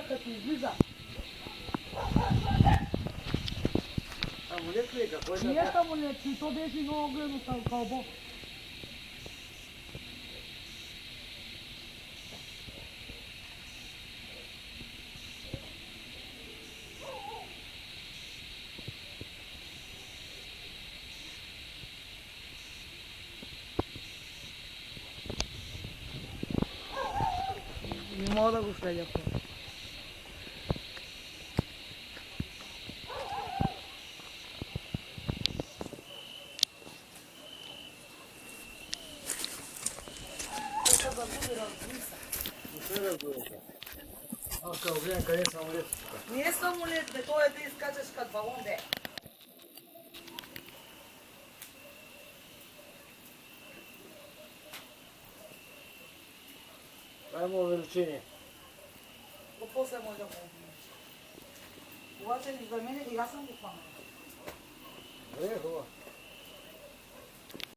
kad ti izbliza. Amulet li je kako je Nije tako? amulet, ti to beži na ogledu kao Bog. Не мога да го следя. Kao gledam kad je samo amulet. Nije samo amulet, ne, to je da iskačeš kad balon de. Ajmo u veličini. Го после може да го убиеш. Обаче за мен и аз съм го хванала. Добре, хубаво.